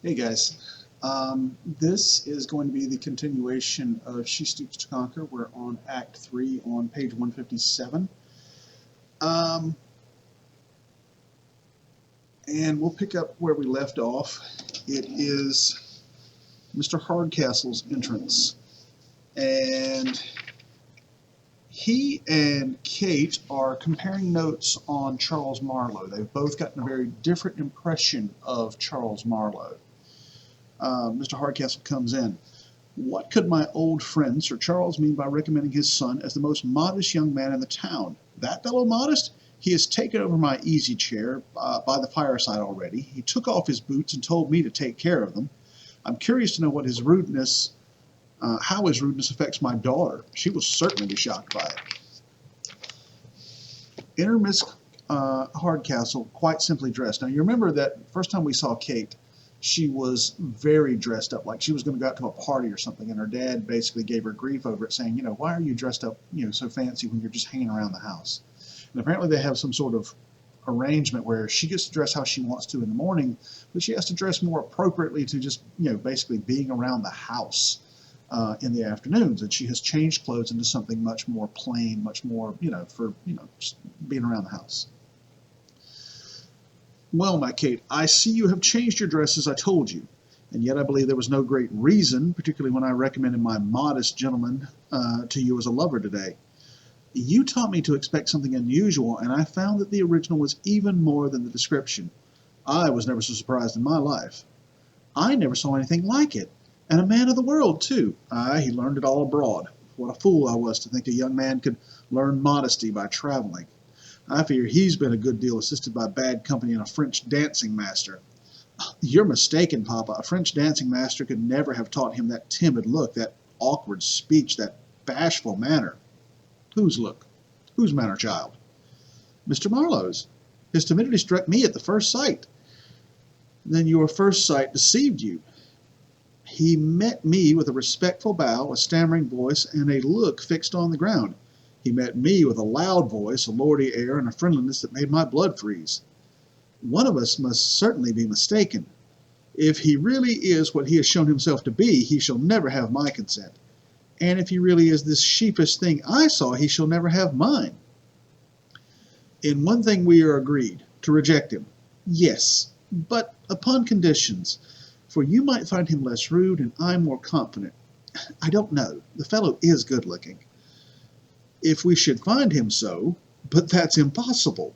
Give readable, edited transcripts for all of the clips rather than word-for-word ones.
Hey guys, this is going to be the continuation of She Stoops to Conquer. We're on Act 3 on page 157. Um, and we'll pick up where we left off. It is Mr. Hardcastle's entrance. And he and Kate are comparing notes on Charles Marlowe. They've both gotten a very different impression of Charles Marlowe. Mr. Hardcastle comes in. What could my old friend Sir Charles mean by recommending his son as the most modest young man in the town? That fellow modest? He has taken over my easy chair by the fireside already. He took off his boots and told me to take care of them. I'm curious to know what his rudeness, how his rudeness affects my daughter. She will certainly be shocked by it. Enter Miss Hardcastle, quite simply dressed. Now, you remember that first time we saw Kate, she was very dressed up, like she was going to go out to a party or something, and her dad basically gave her grief over it, saying, why are you dressed up, so fancy when you're just hanging around the house? And apparently they have some sort of arrangement where she gets to dress how she wants to in the morning, but she has to dress more appropriately to just, basically being around the house in the afternoons. And she has changed clothes into something much more plain, much more, for, just being around the house. Well, my Kate, I see you have changed your dress as I told you, and yet I believe there was no great reason, particularly when I recommended my modest gentleman to you as a lover today. You taught me to expect something unusual, and I found that the original was even more than the description. I was never so surprised in my life. I never saw anything like it, and a man of the world, too. Aye, he learned it all abroad. What a fool I was to think a young man could learn modesty by traveling. I fear he's been a good deal assisted by bad company and a French dancing master. You're mistaken, Papa. A French dancing master could never have taught him that timid look, that awkward speech, that bashful manner. Whose look? Whose manner, child? Mr. Marlowe's. His timidity struck me at the first sight. Then your first sight deceived you. He met me with a respectful bow, a stammering voice, and a look fixed on the ground. He met me with a loud voice, a lordly air, and a friendliness that made my blood freeze. One of us must certainly be mistaken. If he really is what he has shown himself to be, he shall never have my consent. And if he really is this sheepish thing I saw, he shall never have mine. In one thing we are agreed, to reject him. Yes, but upon conditions, for you might find him less rude and I more confident. I don't know. The fellow is good-looking. If we should find him so, but that's impossible.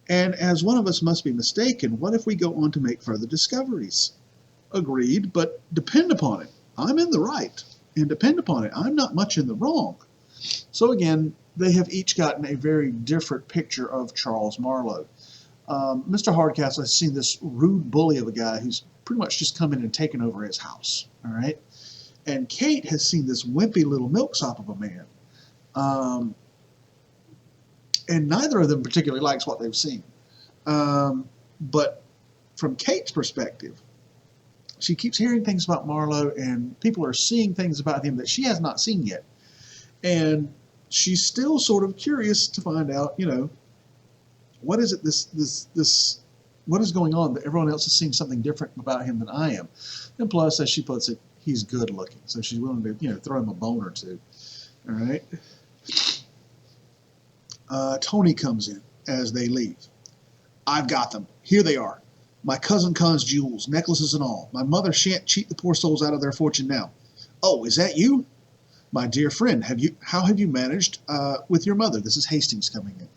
And as one of us must be mistaken, what if we go on to make further discoveries? Agreed, but depend upon it, I'm in the right, and depend upon it, I'm not much in the wrong. So again, they have each gotten a very different picture of Charles Marlowe. Mr. Hardcastle has seen this rude bully of a guy who's pretty much just come in and taken over his house, all right? And Kate has seen this wimpy little milksop of a man. And neither of them particularly likes what they've seen. But from Kate's perspective, she keeps hearing things about Marlowe, and people are seeing things about him that she has not seen yet. And she's still sort of curious to find out, what is it what is going on that everyone else is seeing something different about him than I am? And plus, as she puts it, he's good looking, so she's willing to, throw him a bone or two. All right. Tony comes in as they leave. I've got them. Here they are. My cousin Con's jewels, necklaces and all. My mother shan't cheat the poor souls out of their fortune now. Oh, is that you? My dear friend, how have you managed with your mother? This is Hastings coming in.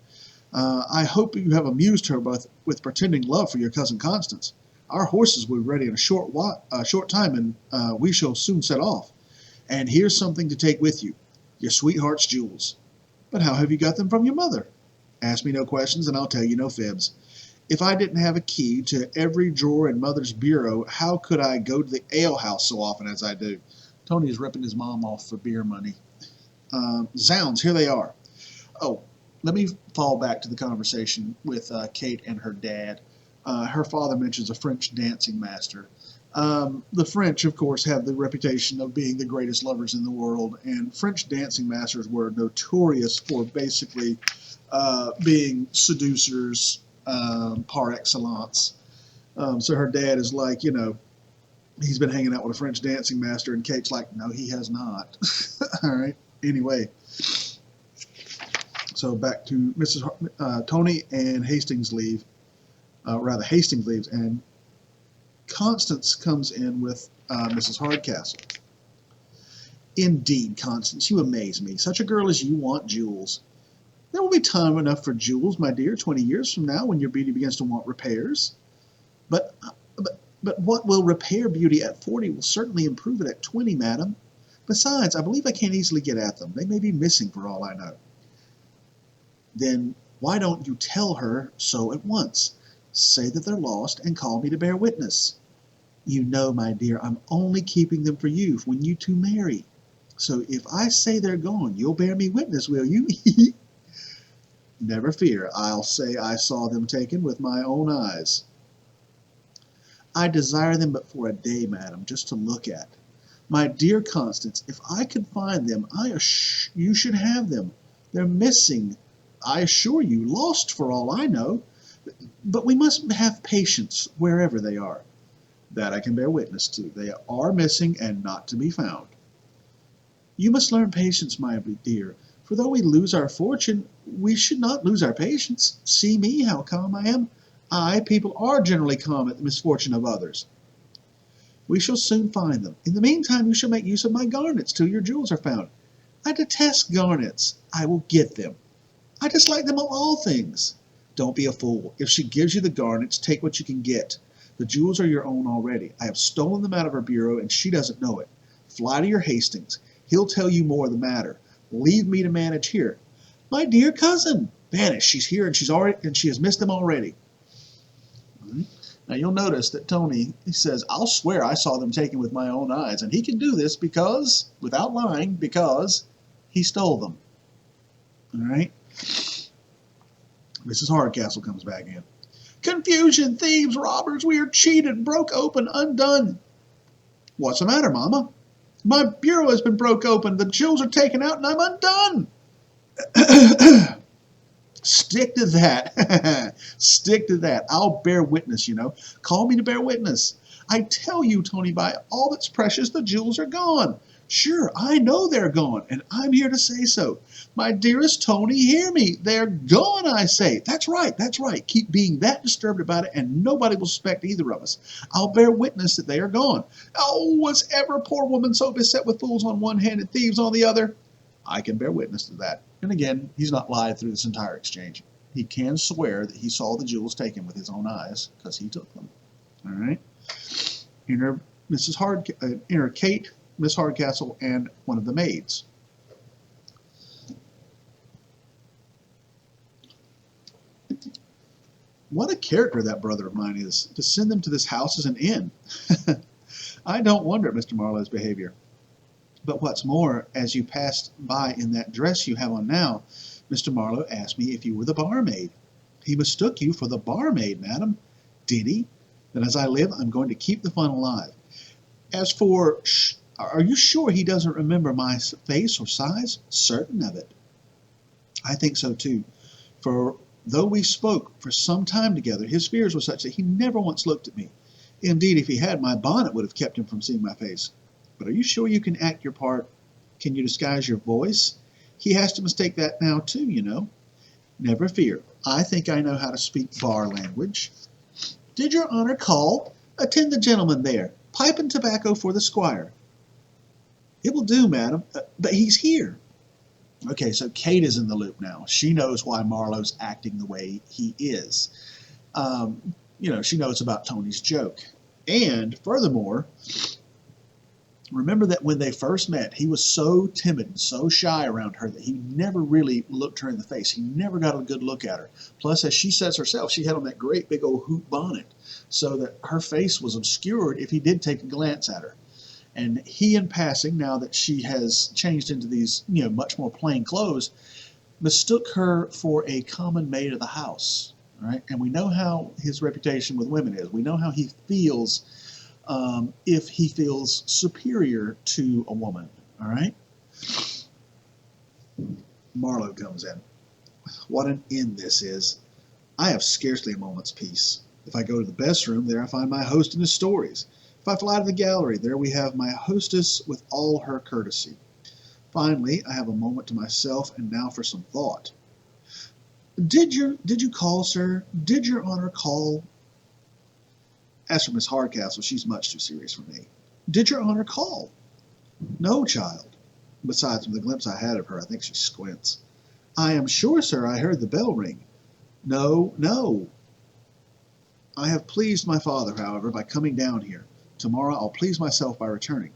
I hope you have amused her both with pretending love for your cousin Constance. Our horses will be ready in a short time, and we shall soon set off. And here's something to take with you, your sweetheart's jewels. But how have you got them from your mother? Ask me no questions, and I'll tell you no fibs. If I didn't have a key to every drawer in Mother's bureau, how could I go to the alehouse so often as I do? Tony is ripping his mom off for beer money. Zounds, here they are. Oh, let me fall back to the conversation with Kate and her dad. Her father mentions a French dancing master. The French, of course, have the reputation of being the greatest lovers in the world, and French dancing masters were notorious for basically being seducers par excellence. So her dad is like, he's been hanging out with a French dancing master, and Kate's like, no, he has not. All right. Anyway, so back to Tony and Hastings leave. Hastings leaves, and Constance comes in with Mrs. Hardcastle. Indeed, Constance, you amaze me. Such a girl as you want jewels. There will be time enough for jewels, my dear, 20 years from now when your beauty begins to want repairs. But, but what will repair beauty at 40 will certainly improve it at 20, madam. Besides, I believe I can't easily get at them. They may be missing for all I know. Then why don't you tell her so at once? Say that they're lost and call me to bear witness. You know, my dear, I'm only keeping them for you when you two marry. So if I say they're gone, you'll bear me witness, will you? Never fear, I'll say I saw them taken with my own eyes. I desire them but for a day, madam, just to look at. My dear Constance, if I could find them, you should have them. They're missing, I assure you, lost for all I know. But we must have patience wherever they are. That I can bear witness to. They are missing and not to be found. You must learn patience, my dear, for though we lose our fortune, we should not lose our patience. See me, how calm I am. People are generally calm at the misfortune of others. We shall soon find them. In the meantime, you shall make use of my garnets till your jewels are found. I detest garnets. I will get them. I dislike them of all things. Don't be a fool. If she gives you the garnets, take what you can get. The jewels are your own already. I have stolen them out of her bureau, and she doesn't know it. Fly to your Hastings. He'll tell you more of the matter. Leave me to manage here. My dear cousin, vanish. She's here, and she has missed them already. Right. Now you'll notice that Tony, he says, I'll swear I saw them taken with my own eyes, and he can do this because, without lying, because he stole them. All right. Mrs. Hardcastle comes back in. Confusion, thieves, robbers, we are cheated, broke open, undone. What's the matter, Mama? My bureau has been broke open, the jewels are taken out, and I'm undone. Stick to that. Stick to that. I'll bear witness, Call me to bear witness. I tell you, Tony, by all that's precious, the jewels are gone. Sure, I know they're gone, and I'm here to say so. My dearest Tony, hear me. They're gone, I say. That's right, that's right. Keep being that disturbed about it, and nobody will suspect either of us. I'll bear witness that they are gone. Oh, was ever a poor woman so beset with fools on one hand and thieves on the other? I can bear witness to that. And again, he's not lied through this entire exchange. He can swear that he saw the jewels taken with his own eyes because he took them. All right. Enter Kate, Miss Hardcastle, and one of the maids. What a character that brother of mine is. To send them to this house as an inn. I don't wonder at Mr. Marlowe's behavior. But what's more, as you passed by in that dress you have on now, Mr. Marlowe asked me if you were the barmaid. He mistook you for the barmaid, madam. Did he? Then as I live, I'm going to keep the fun alive. As for, are you sure he doesn't remember my face or size? Certain of it. I think so too. For though we spoke for some time together, his fears were such that he never once looked at me. Indeed, if he had, my bonnet would have kept him from seeing my face. But are you sure you can act your part? Can you disguise your voice? He has to mistake that now too, Never fear. I think I know how to speak bar language. Did your honor call? Attend the gentleman there. Pipe and tobacco for the squire. It will do, madam, but he's here. Okay, so Kate is in the loop now. She knows why Marlowe's acting the way he is. She knows about Tony's joke. And furthermore, remember that when they first met, he was so timid and so shy around her that he never really looked her in the face. He never got a good look at her. Plus, as she says herself, she had on that great big old hoop bonnet, so that her face was obscured if he did take a glance at her. And he, in passing, now that she has changed into these, much more plain clothes, mistook her for a common maid of the house. Right? And we know how his reputation with women is. We know how he feels if he feels superior to a woman. All right? Marlowe comes in. What an end this is. I have scarcely a moment's peace. If I go to the best room, there I find my host and his stories. If I fly to the gallery, there we have my hostess with all her courtesy. Finally, I have a moment to myself, and now for some thought. Did you call, sir? Did your honor call? As for Miss Hardcastle, she's much too serious for me. Did your honor call? No, child. Besides, from the glimpse I had of her, I think she squints. I am sure, sir, I heard the bell ring. No, no. I have pleased my father, however, by coming down here. Tomorrow I'll please myself by returning.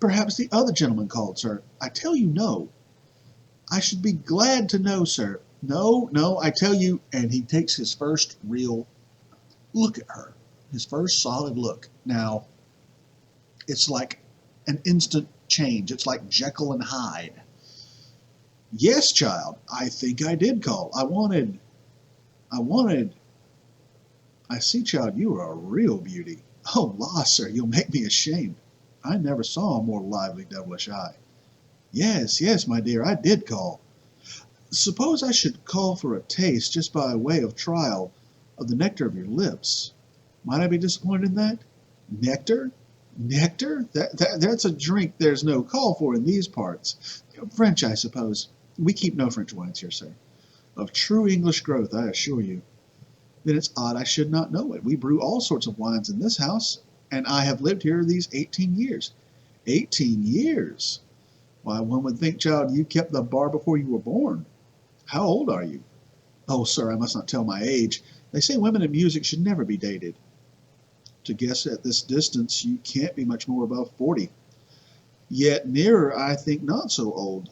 Perhaps the other gentleman called, sir. I tell you no. I should be glad to know, sir. No, no, I tell you, and he takes his first real look at her, his first solid look. Now, it's like an instant change. It's like Jekyll and Hyde. Yes, child, I think I did call. I see, child, you are a real beauty. Oh, la, sir, you'll make me ashamed. I never saw a more lively devilish eye. Yes, yes, my dear, I did call. Suppose I should call for a taste, just by way of trial, of the nectar of your lips. Might I be disappointed in that? Nectar? Nectar? That's a drink there's no call for in these parts. French, I suppose. We keep no French wines here, sir. Of true English growth, I assure you. Then it's odd I should not know it. We brew all sorts of wines in this house, and I have lived here these 18 years. 18 years? Why, one would think, child, you kept the bar before you were born. How old are you? Oh, sir, I must not tell my age. They say women in music should never be dated. To guess at this distance, you can't be much more above 40. Yet nearer, I think not so old.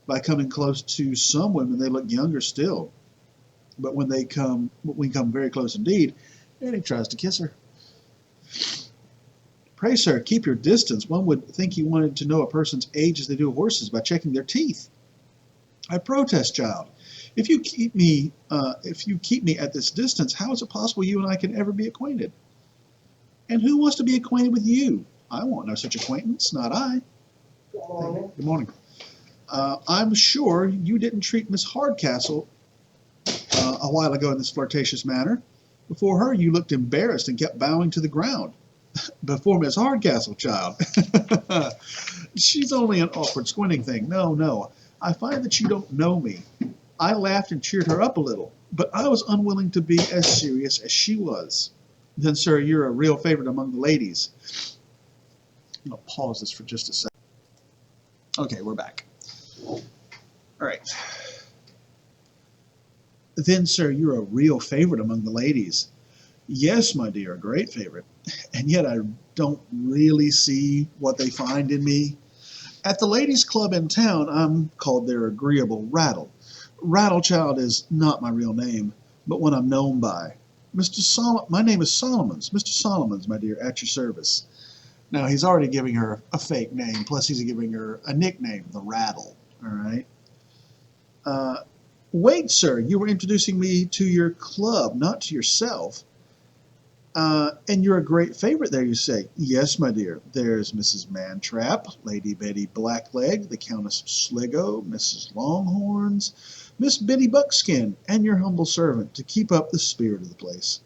By coming close to some women, they look younger still. But when we come very close indeed, and he tries to kiss her. Pray, sir, keep your distance. One would think you wanted to know a person's age as they do horses by checking their teeth. I protest, child. If you keep me at this distance, how is it possible you and I can ever be acquainted? And who wants to be acquainted with you? I want no such acquaintance, not I. Good morning. I'm sure you didn't treat Miss Hardcastle a while ago in this flirtatious manner. Before her, you looked embarrassed and kept bowing to the ground. Before Miss Hardcastle, child. She's only an awkward squinting thing. No, no. I find that you don't know me. I laughed and cheered her up a little, but I was unwilling to be as serious as she was. Then, sir, you're a real favorite among the ladies. I'm going to pause this for just a second. Okay, we're back. All right. Then, sir, you're a real favorite among the ladies. Yes, my dear, a great favorite. And yet I don't really see what they find in me. At the ladies' club in town, I'm called their agreeable Rattle. Rattlechild is not my real name, but one I'm known by. My name is Solomons. Mr. Solomons, my dear, at your service. Now, he's already giving her a fake name, plus he's giving her a nickname, the Rattle. All right? Wait, sir, you were introducing me to your club, not to yourself. And you're a great favorite there, you say. Yes, my dear. There's Mrs. Mantrap, Lady Betty Blackleg, the Countess of Sligo, Mrs. Longhorns, Miss Biddy Buckskin, and your humble servant, to keep up the spirit of the place.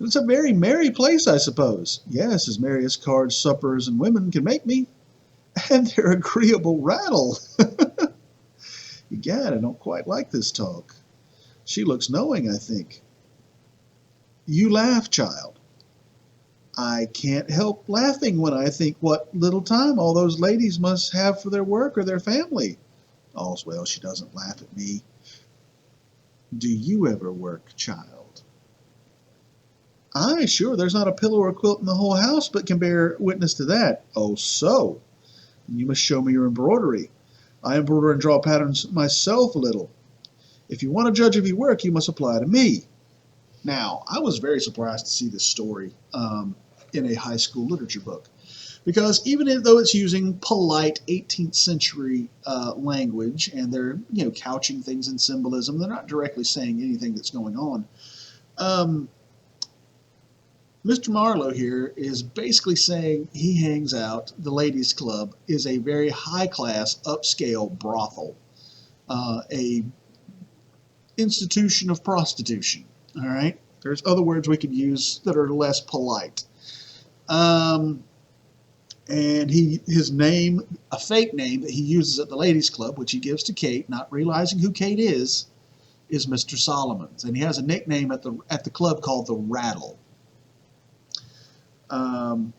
It's a very merry place, I suppose. Yes, as merry as cards, suppers, and women can make me. And their agreeable Rattle. Egad, I don't quite like this talk. She looks knowing, I think. You laugh, child. I can't help laughing when I think what little time all those ladies must have for their work or their family. All's well, she doesn't laugh at me. Do you ever work, child? Aye, sure, there's not a pillow or quilt in the whole house but can bear witness to that. Oh, so? You must show me your embroidery. I embroider and draw patterns myself a little. If you want to judge of your work, you must apply to me. Now, I was very surprised to see this story in a high school literature book, because even though it's using polite 18th century language, and they're couching things in symbolism, they're not directly saying anything that's going on. Mr. Marlowe here is basically saying he hangs out, the ladies' club is a very high-class, upscale brothel, a institution of prostitution. All right. There's other words we could use that are less polite. Um, and his name, a fake name that he uses at the ladies' club, which he gives to Kate, not realizing who Kate is Mr. Solomon's, and he has a nickname at the club called the Rattle. Um,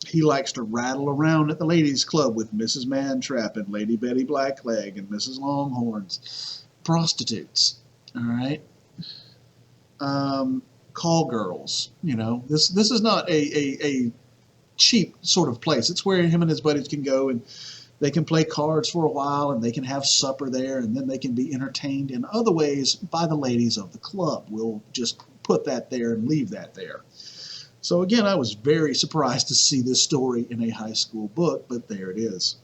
he likes to rattle around at the ladies' club with Mrs. Mantrap and Lady Betty Blackleg and Mrs. Longhorns, prostitutes. All right, call girls. You know, this is not a cheap sort of place. It's where him and his buddies can go and they can play cards for a while and they can have supper there and then they can be entertained in other ways by the ladies of the club. We'll just put that there and leave that there. So again, I was very surprised to see this story in a high school book, but there it is.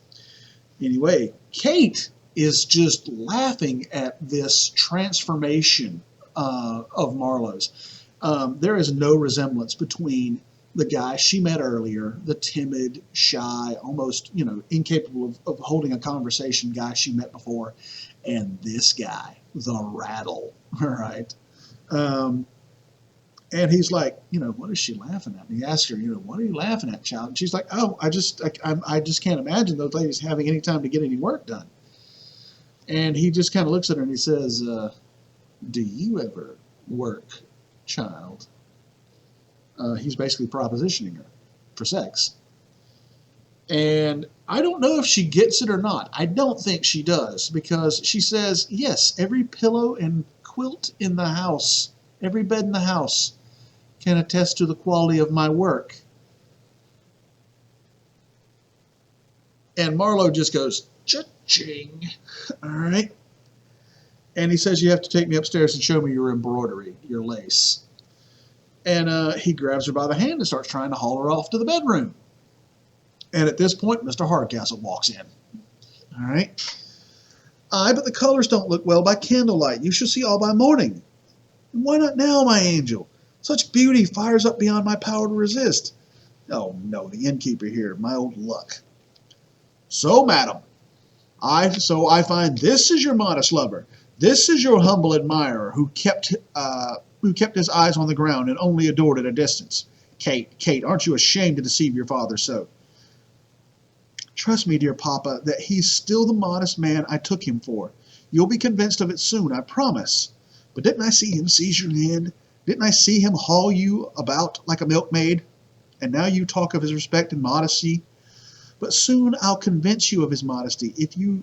Anyway, Kate is just laughing at this transformation of Marlowe's. There is no resemblance between the guy she met earlier, the timid, shy, almost, incapable of holding a conversation guy she met before, and this guy, the Rattle, all right? And he's like, what is she laughing at? And he asks her, what are you laughing at, child? And she's like, oh, I just can't imagine those ladies having any time to get any work done. And he just kind of looks at her and he says, do you ever work, child? He's basically propositioning her for sex. And I don't know if she gets it or not. I don't think she does, because she says, yes, every pillow and quilt in the house, every bed in the house can attest to the quality of my work. And Marlowe just goes, cha-ching, all right? And he says, you have to take me upstairs and show me your embroidery, your lace. And he grabs her by the hand and starts trying to haul her off to the bedroom. And at this point, Mr. Hardcastle walks in. All right. Aye, but the colors don't look well by candlelight. You shall see all by morning. Why not now, my angel? Such beauty fires up beyond my power to resist. Oh, no, the innkeeper here, my old luck. So, madam, I find this is your modest lover. This is your humble admirer who kept his eyes on the ground and only adored at a distance. Kate, aren't you ashamed to deceive your father so? Trust me, dear papa, that he's still the modest man I took him for. You'll be convinced of it soon, I promise. But didn't I see him seize your hand? Didn't I see him haul you about like a milkmaid? And now you talk of his respect and modesty. But soon I'll convince you of his modesty, if you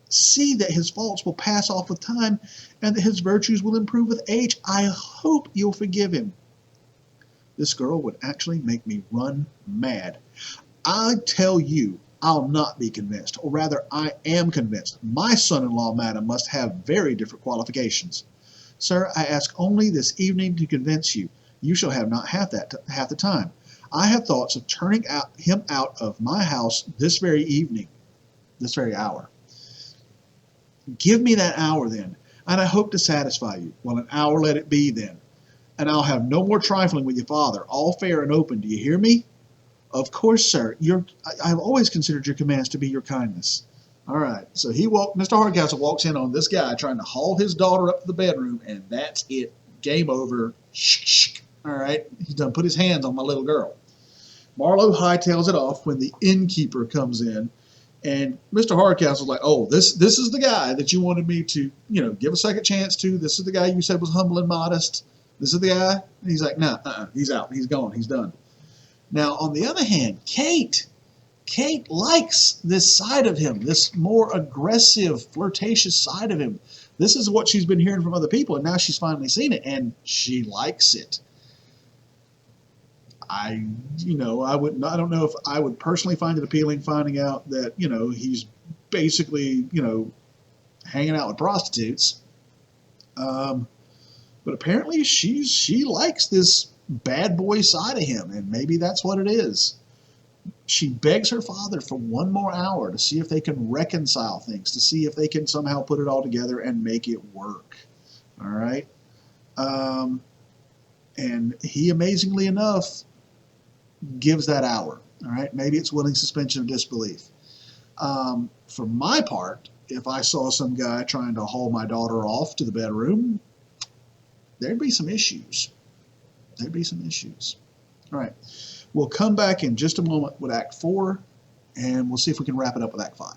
see that his faults will pass off with time and that his virtues will improve with age. I hope you'll forgive him. This girl would actually make me run mad. I tell you, I'll not be convinced, or rather, I am convinced. My son-in-law, madam, must have very different qualifications. Sir, I ask only this evening to convince you. You shall have not half the time. I have thoughts of turning him out of my house this very evening, this very hour. Give me that hour then, and I hope to satisfy you. Well, an hour let it be then, and I'll have no more trifling with your father. All fair and open. Do you hear me? Of course, sir. I've always considered your commands to be your kindness. All right. So Mr. Hardcastle walks in on this guy trying to haul his daughter up to the bedroom, and that's it. Game over. All right. He's done put his hands on my little girl. Marlowe hightails it off when the innkeeper comes in. And Mr. Hardcastle's like, oh, this is the guy that you wanted me to, give a second chance to. This is the guy you said was humble and modest. This is the guy. And he's like, no, he's out. He's gone. He's done. Now, on the other hand, Kate likes this side of him, this more aggressive, flirtatious side of him. This is what she's been hearing from other people, and now she's finally seen it, and she likes it. I don't know if I would personally find it appealing finding out that, he's basically, hanging out with prostitutes. But apparently she likes this bad boy side of him, and maybe that's what it is. She begs her father for one more hour to see if they can reconcile things, to see if they can somehow put it all together and make it work. All right. And he, amazingly enough, gives that hour. All right. Maybe it's willing suspension of disbelief. For my part, if I saw some guy trying to haul my daughter off to the bedroom, there'd be some issues. There'd be some issues. All right. We'll come back in just a moment with Act 4, and we'll see if we can wrap it up with Act 5.